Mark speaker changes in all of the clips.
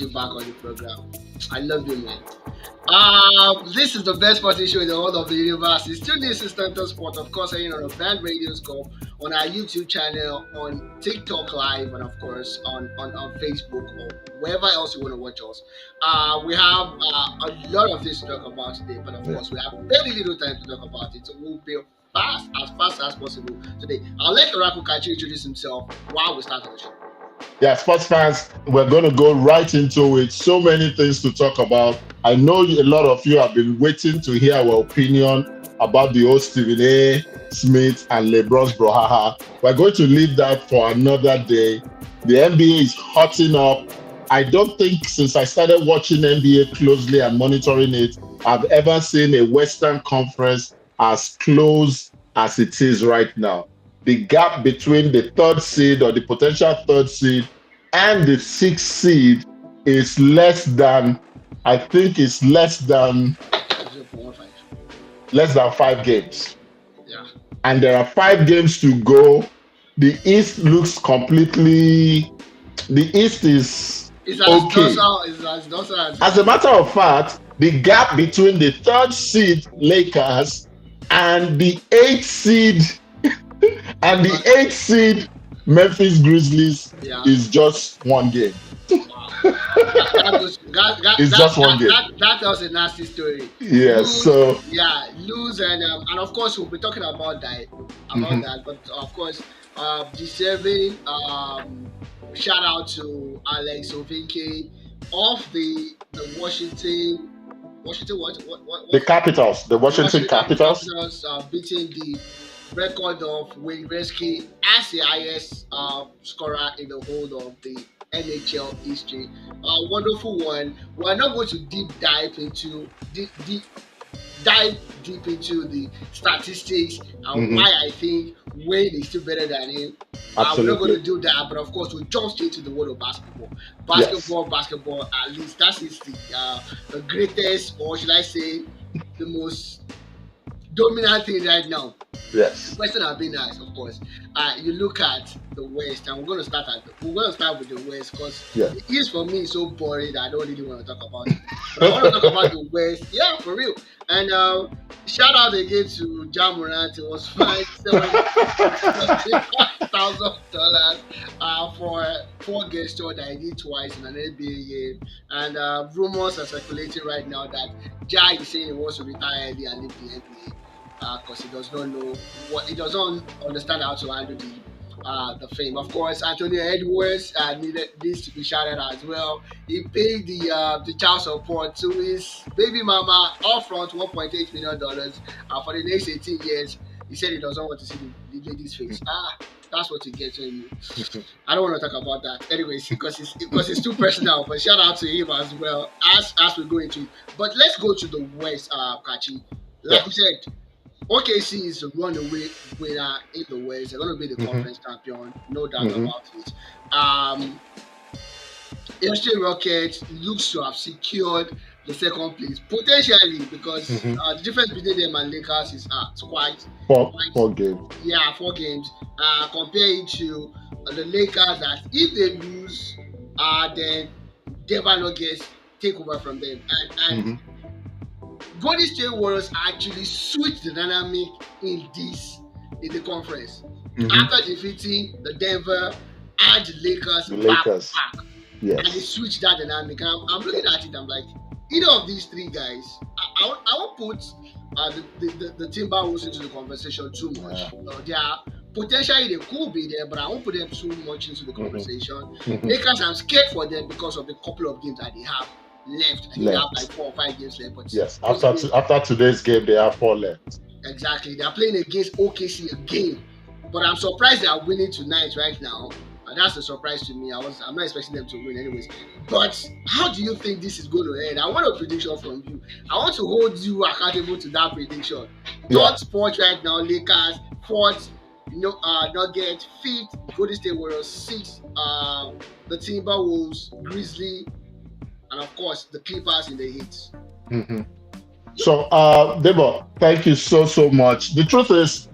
Speaker 1: you back on the program. I love you, man. This is the best sporting show in the whole of the universe. It's still Newsinstanta Sport, of course, on a band radio scope, on our YouTube channel, on TikTok Live, and of course on Facebook or wherever else you want to watch us. We have a lot of things to talk about today, but of course, we have very little time to talk about it. So we'll be fast as possible today. I'll let Oracle Kachi introduce himself while we start the show.
Speaker 2: Yeah, sports fans, we're going to go right into it. So many things to talk about. I know a lot of you have been waiting to hear our opinion about the old Stephen A. Smith and LeBron's brouhaha. We're going to leave that for another day. The NBA is hotting up. I don't think since I started watching NBA closely and monitoring it, I've ever seen a Western Conference as close as it is right now. The gap between the third seed or the potential third seed and the sixth seed is less than 5 games.
Speaker 1: Yeah.
Speaker 2: And there are 5 games to go. The East looks completely. The East is okay. As a matter of fact, the gap between the third seed Lakers and the 8th seed Memphis Grizzlies is just one game. It's just one game.
Speaker 1: That tells a nasty story.
Speaker 2: Yes.
Speaker 1: Lose and of course we'll be talking about that. But of course, deserving shout out to Alex Ovinke of the Washington.
Speaker 2: The Capitals, the Washington Capitals,
Speaker 1: beating the record of Wayne Gretzky as the highest scorer in the whole of the NHL history. A wonderful one. We're not going to dive deep into the statistics and why I think Wayne is still better than him. We're not going to do that, but of course we'll jump straight to the world of basketball. Basketball. At least that is the greatest, or should I say, the most dominant thing right now.
Speaker 2: Yes.
Speaker 1: The question has been asked, of course. You look at the West, and we're going to start with the West because the East for me is so boring that I don't really want to talk about it. But I want to talk about the West, for real. And shout out again to Ja Morant. It was fined $7,000 for poor gesture that he did twice in an NBA game. And rumors are circulating right now that Ja is saying he wants to retire early and leave the NBA. Because he does not know he doesn't understand how to handle the fame. Of course, Antonio Edwards needs to be shouted out as well. He paid the child support to his baby mama upfront $1.8 million for the next 18 years. He said he doesn't want to see the lady's face. That's what he gets when you. I don't want to talk about that. Anyways, because it's too personal. But shout out to him as well as we go into it. But let's go to the West, Kachi. Like you said, OKC is the runaway winner in the West. They're going to be the conference champion, no doubt about it. Houston Rockets looks to have secured the second place, potentially, because the difference between them and Lakers is quite
Speaker 2: 4 games.
Speaker 1: Yeah, 4 games. Compared to the Lakers, that if they lose, then Denver Nuggets take over from them. And Golden State Warriors actually switched the dynamic in the conference after defeating the Denver and the Lakers back.
Speaker 2: Yes.
Speaker 1: And they switched that dynamic. I'm looking at it. I'm like, either of these 3 guys, I won't put the Timberwolves into the conversation too much. They are potentially they could be there, but I won't put them too much into the conversation. Lakers, I'm scared for them because of the couple of games that they have left. I think they have like 4 or 5 games left. But
Speaker 2: yes, after today's game, they have 4 left.
Speaker 1: Exactly. They are playing against OKC again. But I'm surprised they are winning tonight right now. And that's a surprise to me. I'm not expecting them to win anyways. But how do you think this is going to end? I want a prediction from you. I want to hold you accountable to that prediction. Third spot right now, Lakers. 4th, Nuggets. 5th, Golden State Warriors. 6th, the Timberwolves, Grizzlies, and of course the Clippers in the Heat.
Speaker 2: So, Debo, thank you so much. The truth is,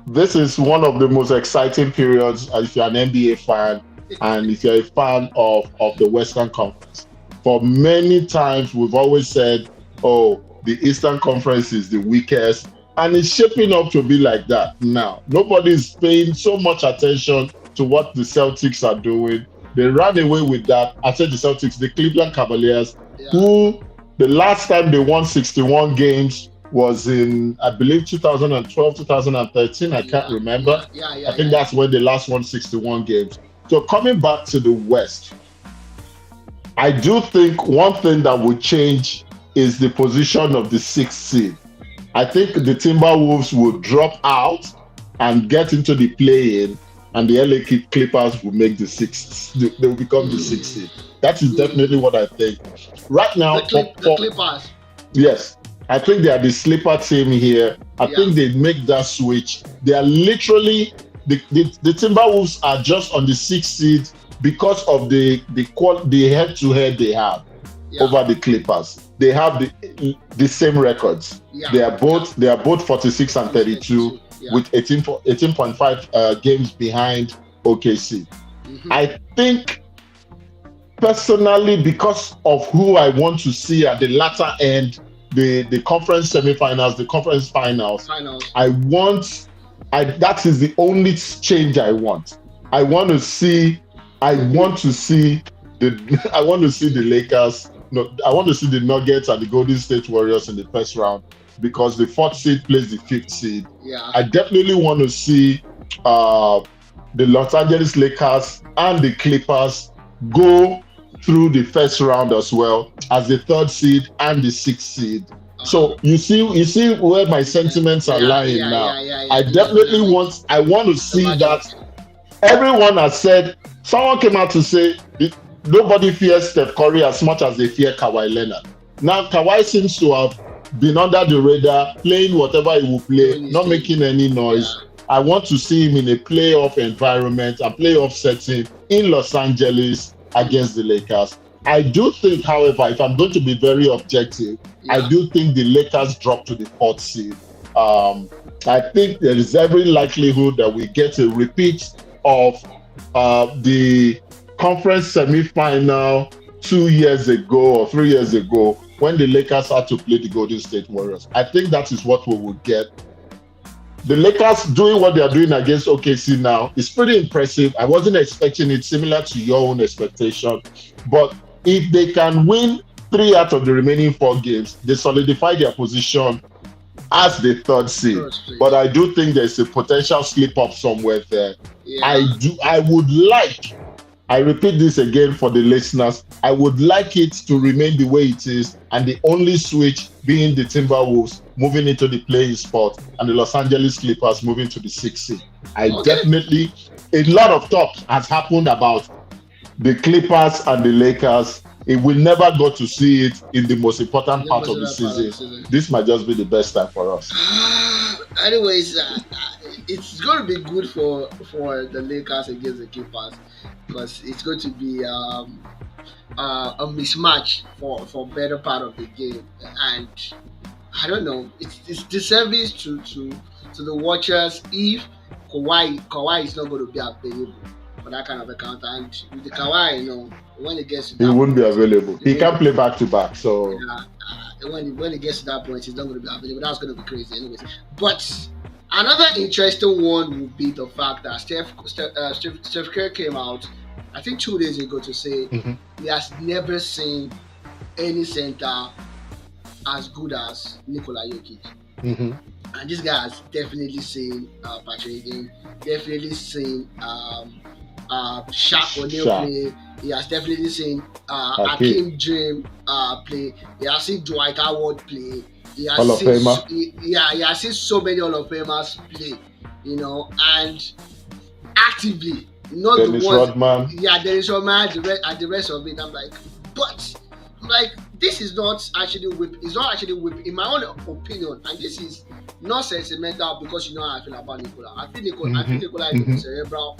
Speaker 2: this is one of the most exciting periods if you're an NBA fan and if you're a fan of the Western Conference. For many times, we've always said, oh, the Eastern Conference is the weakest. And it's shaping up to be like that now. Nobody's paying so much attention to what the Celtics are doing. They ran away with that. I said the Celtics, the Cleveland Cavaliers,
Speaker 1: Yeah,
Speaker 2: who the last time they won 61 games was in, I believe, 2012, 2013. I can't
Speaker 1: yeah,
Speaker 2: remember.
Speaker 1: yeah, yeah,
Speaker 2: I
Speaker 1: yeah,
Speaker 2: think
Speaker 1: yeah,
Speaker 2: that's when they last won 61 games. So coming back to the West, I do think one thing that will change is the position of the sixth seed. I think the Timberwolves will drop out and get into the play-in, and the LA Clippers will make the sixth. They will become the sixth
Speaker 1: yeah.
Speaker 2: seed. That is definitely what I think. Right now,
Speaker 1: The Clippers.
Speaker 2: yes, I think they are the sleeper team here. I
Speaker 1: Yeah,
Speaker 2: think they make that switch. They are literally the Timberwolves are just on the sixth seed because of the head to head they have
Speaker 1: yeah,
Speaker 2: over the Clippers. They have the same records.
Speaker 1: yeah,
Speaker 2: They are
Speaker 1: yeah.
Speaker 2: both 46 and 32
Speaker 1: Yeah.
Speaker 2: with 18.5 games behind OKC.
Speaker 1: Mm-hmm.
Speaker 2: I think personally, because of who I want to see at the latter end, the conference semifinals, the conference finals,
Speaker 1: Finals.
Speaker 2: I want that is the only change I want. I want to see I want to see I want to see the Lakers. No, I want to see the Nuggets and the Golden State Warriors in the first round because the fourth seed plays the fifth seed.
Speaker 1: Yeah.
Speaker 2: I definitely want to see uh, the Los Angeles Lakers and the Clippers go through the first round as well as the third seed and the sixth seed.
Speaker 1: Uh-huh.
Speaker 2: So you see where my sentiments are
Speaker 1: Yeah,
Speaker 2: lying
Speaker 1: yeah,
Speaker 2: now.
Speaker 1: yeah, yeah,
Speaker 2: I
Speaker 1: yeah. The
Speaker 2: definitely
Speaker 1: dynamic,
Speaker 2: want to
Speaker 1: the
Speaker 2: see
Speaker 1: matchup.
Speaker 2: that everyone has said, someone came out to say nobody fears Steph Curry as much as they fear Kawhi Leonard. Now Kawhi seems to have been under the radar, playing whatever he will play,
Speaker 1: Doing his
Speaker 2: not
Speaker 1: thing.
Speaker 2: making any
Speaker 1: Yeah.
Speaker 2: noise. I want to see him in a playoff environment, a playoff setting in Los Angeles against the Lakers. I do think, however, if I'm going to be very objective, I
Speaker 1: Yeah.
Speaker 2: do think the Lakers drop to the fourth seed. I think there is every likelihood that we get a repeat of the conference semifinal 2 years ago or 3 years ago when the Lakers had to play the Golden State Warriors. I think that is what we would get. The Lakers doing what they are doing against OKC now is pretty impressive. I wasn't expecting it, similar to your own expectation. But if they can win 3 out of the remaining 4 games, they solidify their position as the third seed. But I do think there's a potential slip up somewhere there.
Speaker 1: Yeah.
Speaker 2: I would like, I repeat this again for the listeners, I would like it to remain the way it is, and the only switch being the Timberwolves moving into the playing spot and the Los Angeles Clippers moving to the sixth seed. Definitely, a lot of talk has happened about the Clippers and the Lakers. We will never go to see it in the most important part of the season. This might just be the best time for us.
Speaker 1: Anyways, it's going to be good for the Lakers against the Clippers because it's going to be a mismatch for better part of the game, and I don't know. It's disservice to the watchers if Kawhi is not going to be available for that kind of encounter. And with the Kawhi, when it gets to that
Speaker 2: he wouldn't
Speaker 1: point,
Speaker 2: be available. He can't play back to back. So
Speaker 1: when it gets to that point, he's not going to be available. That's going to be crazy, anyways. But another interesting one would be the fact that Steph Curry came out, I think 2 days ago, to say he has never seen any center as good as Nikola Jokic. And this guy has definitely seen Patrick Ewing, definitely seen Shaq O'Neal play. He has definitely seen Hakeem Dream play. He has seen Dwight Howard play. He has seen so many Hall of Famers play, and actively, not
Speaker 2: Dennis
Speaker 1: the ones.
Speaker 2: Rodman.
Speaker 1: Yeah, Dennis Rodman and the rest of it. I'm like, this is not actually whip. It's not actually whip, in my own opinion. And this is not sentimental because you know how I feel about Nikola. I feel Nikola is the most cerebral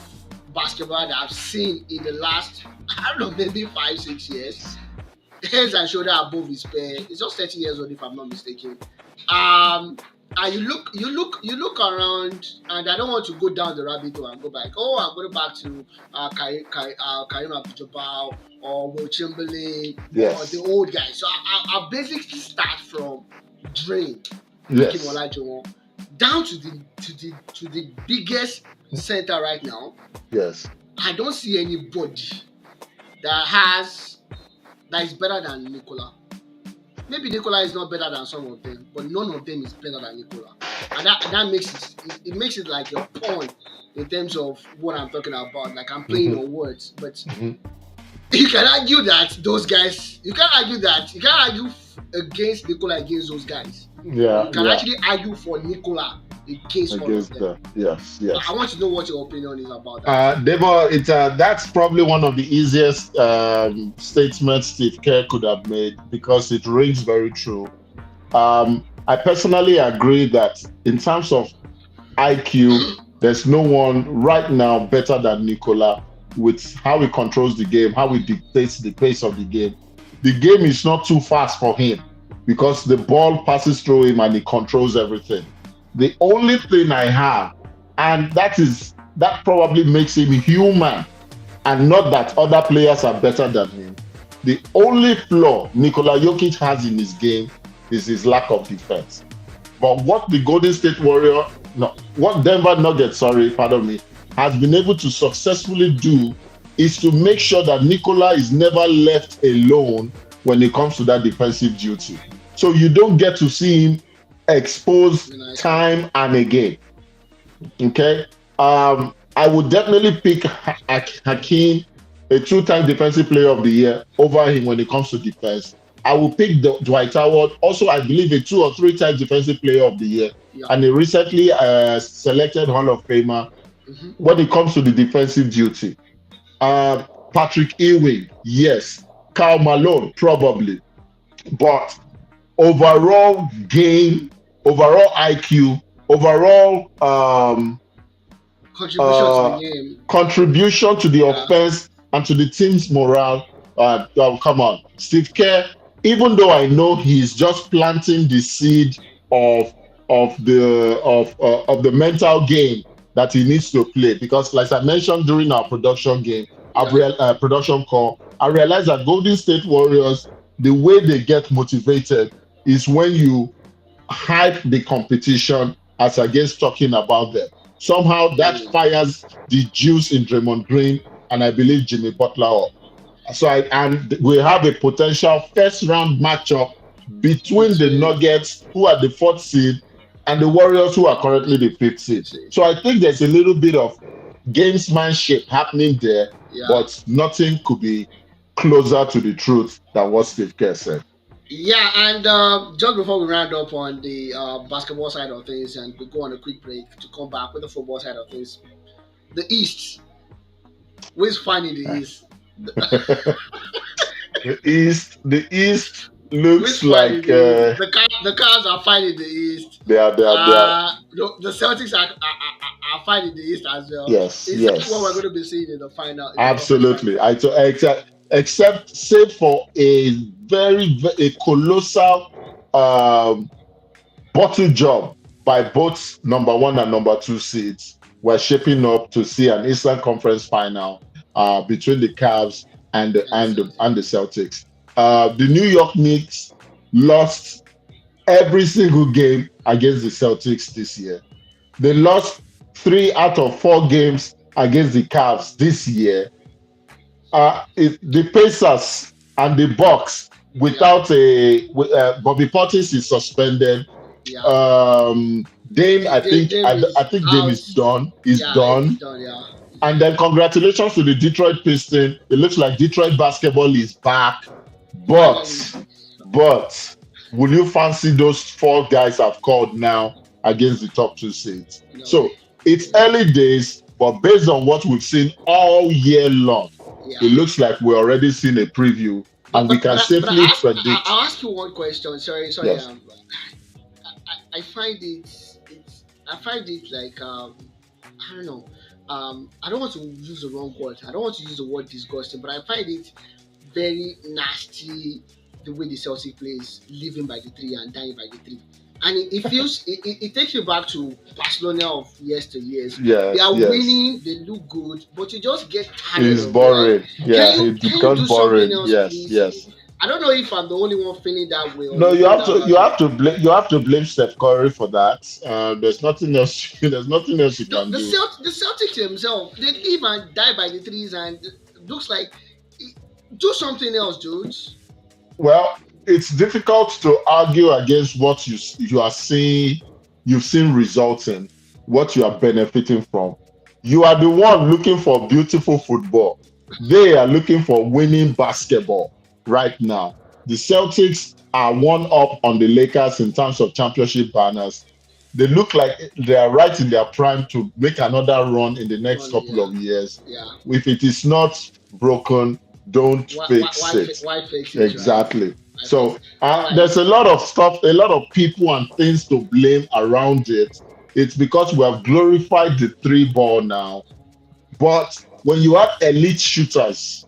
Speaker 1: basketball that I've seen in the last, I don't know, maybe 5-6 years. Heads and shoulder above his pair. He's just 30 years old, if I'm not mistaken. you look around, and I don't want to go down the rabbit hole and go back. Oh, I'm going back to Karim Abdul-Jabbar or Will Chamberlain or the
Speaker 2: Yes.
Speaker 1: old guys. So I basically start from Drain, Akim
Speaker 2: Yes.
Speaker 1: Olajuwon, down to the biggest center right now.
Speaker 2: Yes.
Speaker 1: I don't see anybody that has that is better than Nicola. Maybe Nicola is not better than some of them, but none of them is better than Nicola, and that makes it makes it like a pawn in terms of what I'm talking about. Like I'm playing
Speaker 2: Hmm.
Speaker 1: on words, but
Speaker 2: Hmm.
Speaker 1: you can argue that those guys. You can't argue against Nicola against those guys, but
Speaker 2: Yeah.
Speaker 1: you can
Speaker 2: Yeah.
Speaker 1: actually argue for Nicola against all of
Speaker 2: Against
Speaker 1: them.
Speaker 2: the yes.
Speaker 1: So
Speaker 2: Yes.
Speaker 1: I want to know what your opinion is about that.
Speaker 2: Debo, that's probably one of the easiest statements Steve Kerr could have made because it rings very true. I personally agree that in terms of IQ, there's no one right now better than Nicola with how he controls the game, how he dictates the pace of the game. The game is not too fast for him because the ball passes through him and he controls everything. The only thing I have, and that probably makes him human and not that other players are better than him. The only flaw Nikola Jokic has in his game is his lack of defense. But what the Golden State Warrior, no, what Denver Nuggets, sorry, pardon me, has been able to successfully do is to make sure that Nikola is never left alone when it comes to that defensive duty. So you don't get to see him exposed
Speaker 1: Nicely.
Speaker 2: time and again. Okay. I would definitely pick Hakeem, a two-time defensive player of the year, over him when it comes to defense. I will pick Dwight Howard, also I believe a two or three-time defensive player of the year,
Speaker 1: Yeah.
Speaker 2: and a recently selected Hall of Famer
Speaker 1: Mm-hmm.
Speaker 2: when it comes to the defensive duty. Uh, Patrick Ewing, yes. Karl Malone, probably, but overall game, overall IQ, overall
Speaker 1: Contribution to the
Speaker 2: uh,
Speaker 1: game.
Speaker 2: contribution to the
Speaker 1: Yeah.
Speaker 2: offense and to the team's morale. Come on, Steve Kerr. Even though I know he's just planting the seed of of the mental game that he needs to play, because, like I mentioned during our production game,
Speaker 1: Yeah.
Speaker 2: production call, I realized that Golden State Warriors, the way they get motivated is when you hype the competition as against talking about them. Somehow that
Speaker 1: Mm.
Speaker 2: fires the juice in Draymond Green and I believe Jimmy Butler up. And we have a potential first round matchup between the
Speaker 1: Between
Speaker 2: Nuggets, who are the fourth seed, and the Warriors, who are currently the fifth seed. So I think there's a little bit of gamesmanship happening there,
Speaker 1: yeah.
Speaker 2: but nothing could be closer to the truth than what Steve Kerr said.
Speaker 1: Yeah, and just before we round up on the basketball side of things and we go on a quick break to come back with the football side of things, the East, who is finding the East?
Speaker 2: The East
Speaker 1: Who is
Speaker 2: looks
Speaker 1: finding
Speaker 2: like
Speaker 1: the East? The Cavs are finding the East.
Speaker 2: they are
Speaker 1: The Celtics are finding the East as well.
Speaker 2: yes,
Speaker 1: Is that what we're
Speaker 2: yes,
Speaker 1: going to be seeing in the final, in the conference
Speaker 2: absolutely.
Speaker 1: final?
Speaker 2: Except save for a a colossal um bottle job by both number one and number two seeds. We're shaping up to see an Eastern Conference final between the Cavs and
Speaker 1: And the
Speaker 2: the
Speaker 1: Celtics.
Speaker 2: Celtics. The New York Knicks lost every single game against the Celtics this year. They lost 3 out of 4 games against the Cavs this year. The Pacers and the Bucks
Speaker 1: Yeah,
Speaker 2: without Bobby Portis is suspended.
Speaker 1: yeah.
Speaker 2: Dame,
Speaker 1: Dame
Speaker 2: I
Speaker 1: is
Speaker 2: think Dame
Speaker 1: out.
Speaker 2: is done. Is
Speaker 1: Yeah, he's
Speaker 2: done.
Speaker 1: done. Yeah, he's
Speaker 2: And
Speaker 1: done.
Speaker 2: then congratulations to the Detroit Pistons. It looks like Detroit basketball is back. But
Speaker 1: Finally,
Speaker 2: but will you fancy those 4 guys I've called now against the top two seeds?
Speaker 1: no way.
Speaker 2: So it's early days, but based on what we've seen all year long, it
Speaker 1: Yeah.
Speaker 2: looks like we're already seeing a preview, and we can
Speaker 1: But
Speaker 2: safely predict.
Speaker 1: I'll ask you one question. Sorry.
Speaker 2: Yes.
Speaker 1: I find I find it like I don't know. I don't want to use the wrong word. I don't want to use the word disgusting, but I find it very nasty the way the Celtic plays, living by the three and dying by the three. and it feels it takes you back to Barcelona of yesteryears. They
Speaker 2: Yes,
Speaker 1: are
Speaker 2: yes.
Speaker 1: winning, they look good, but you just get tired
Speaker 2: It's
Speaker 1: of it. Like,
Speaker 2: boring. Yeah, it
Speaker 1: can you
Speaker 2: becomes
Speaker 1: do something
Speaker 2: boring.
Speaker 1: else,
Speaker 2: Yes,
Speaker 1: please?
Speaker 2: yes.
Speaker 1: I don't know if I'm the only one feeling that way, or
Speaker 2: No,
Speaker 1: you
Speaker 2: you
Speaker 1: feel
Speaker 2: have
Speaker 1: that
Speaker 2: to
Speaker 1: about too.
Speaker 2: you have to blame Steph Curry for that. There's nothing else. There's nothing else you can do.
Speaker 1: The Celtics themselves, they live and die by the threes, and it looks like do something else, dudes.
Speaker 2: Well, it's difficult to argue against what you are seeing, you've seen resulting, what you are benefiting from. You are the one looking for beautiful football. They are looking for winning basketball right now. The Celtics are one up on the Lakers in terms of championship banners. They look like they are right in their prime to make another run in the next
Speaker 1: Run,
Speaker 2: couple
Speaker 1: yeah,
Speaker 2: of years.
Speaker 1: yeah.
Speaker 2: If it is not broken, don't fix it.
Speaker 1: Why fix it, right?
Speaker 2: Exactly.
Speaker 1: Why fix
Speaker 2: So
Speaker 1: it? All right.
Speaker 2: there's a lot of stuff, a lot of people and things to blame around it. It's because we have glorified the three ball now. But when you have elite shooters,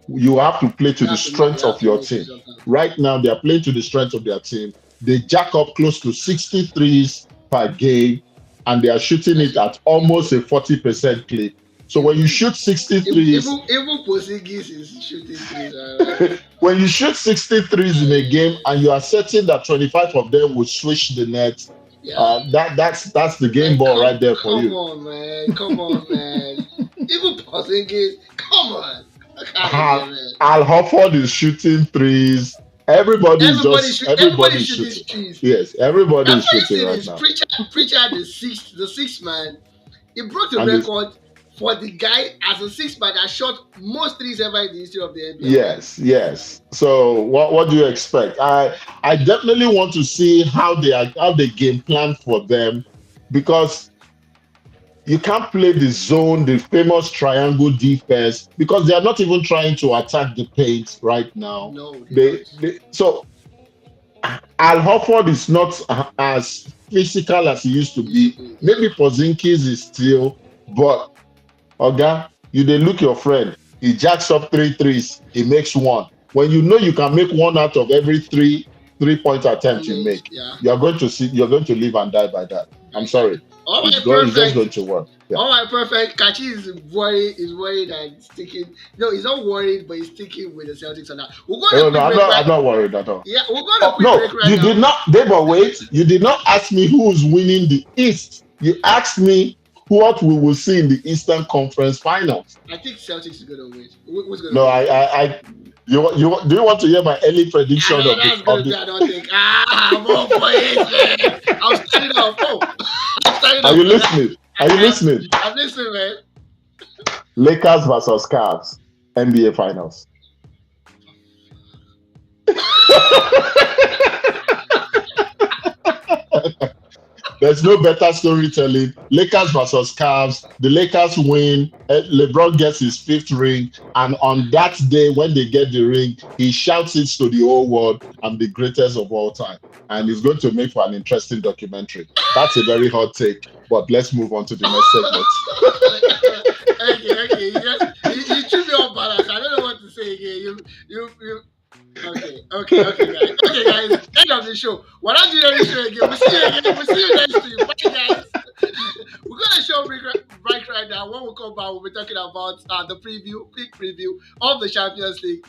Speaker 2: you have to play to the strength
Speaker 1: You have
Speaker 2: of
Speaker 1: to
Speaker 2: your
Speaker 1: make
Speaker 2: team.
Speaker 1: use of them.
Speaker 2: Right now, they are playing to the strength of their team. They jack up close to 63s per game, and they are shooting
Speaker 1: Like,
Speaker 2: it at almost a 40% clip. So when you shoot 63s,
Speaker 1: even Porzingis is shooting threes. Right?
Speaker 2: when you shoot 63s in a game and you are certain that 25 of them will switch the net,
Speaker 1: Yeah.
Speaker 2: that's the game
Speaker 1: Like,
Speaker 2: ball right there for
Speaker 1: come
Speaker 2: you.
Speaker 1: on, man. Come on, man. Even Porzingis, come on. Look out of here,
Speaker 2: Al,
Speaker 1: man.
Speaker 2: Al Horford is shooting threes. Everybody is
Speaker 1: Shooting
Speaker 2: shooting.
Speaker 1: threes.
Speaker 2: Yes, everybody
Speaker 1: And
Speaker 2: is
Speaker 1: funny
Speaker 2: shooting
Speaker 1: thing
Speaker 2: right
Speaker 1: is,
Speaker 2: now.
Speaker 1: Preacher, the sixth man, he broke the
Speaker 2: And this,
Speaker 1: record for the guy as a sixth man that shot most threes ever in the history of the NBA, man.
Speaker 2: yes, yes. So what do you expect? I definitely want to see how they game plan for them, because you can't play the zone, the famous triangle defense, because they are not even trying to attack the paint right now.
Speaker 1: No, they're not.
Speaker 2: So Al Horford is not as physical as he used to
Speaker 1: Used to
Speaker 2: be.
Speaker 1: be,
Speaker 2: Maybe
Speaker 1: yeah.
Speaker 2: Porzingis is still, but Oga, you dey look your friend. He jacks up three threes. He makes one. When you know you can make one out of every three-point attempt you
Speaker 1: Mate,
Speaker 2: make,
Speaker 1: yeah.
Speaker 2: you are going to see. You're going to live and die by that. I'm
Speaker 1: Like that.
Speaker 2: sorry.
Speaker 1: All
Speaker 2: It's
Speaker 1: right,
Speaker 2: going. It's just
Speaker 1: perfect.
Speaker 2: going to work. Yeah.
Speaker 1: All right, perfect. Kachi is worried and sticking. No, he's not worried, but he's sticking with the Celtics on that. We'll go on a
Speaker 2: Oh no,
Speaker 1: quick break, right?
Speaker 2: I'm not worried at all.
Speaker 1: Yeah, we'll go on a
Speaker 2: Oh
Speaker 1: quick
Speaker 2: no,
Speaker 1: break right
Speaker 2: you did
Speaker 1: now.
Speaker 2: not. But wait, you did not ask me who is winning the East. You asked me what we will see in the Eastern Conference Finals.
Speaker 1: I think Celtics is gonna win. Who's gonna
Speaker 2: No,
Speaker 1: win?
Speaker 2: I do you want to hear my early
Speaker 1: I
Speaker 2: prediction
Speaker 1: know
Speaker 2: of
Speaker 1: that's
Speaker 2: of
Speaker 1: gonna be.
Speaker 2: the?
Speaker 1: I don't think. I'm all for it, man. I'm starting off. Oh, I'm starting
Speaker 2: Are
Speaker 1: off
Speaker 2: you
Speaker 1: for that.
Speaker 2: listening? Are you listening?
Speaker 1: I'm listening, man.
Speaker 2: Lakers versus Cavs, NBA Finals. There's no better storytelling. Lakers versus Cavs. The Lakers win. LeBron gets his fifth ring. And on that day, when they get the ring, he shouts it to the whole world, I'm the greatest of all time. And it's going to make for an interesting documentary. That's a very hot take. But let's move on to the next segment.
Speaker 1: Okay. You threw me off balance. I don't know what to say again. You. Okay, guys. Okay, guys. End of the show. We're not doing any show again. We'll see you again. We'll see you next week. Bye, guys. We're gonna show break right now. When we come back, we'll be talking about the quick preview of the Champions League.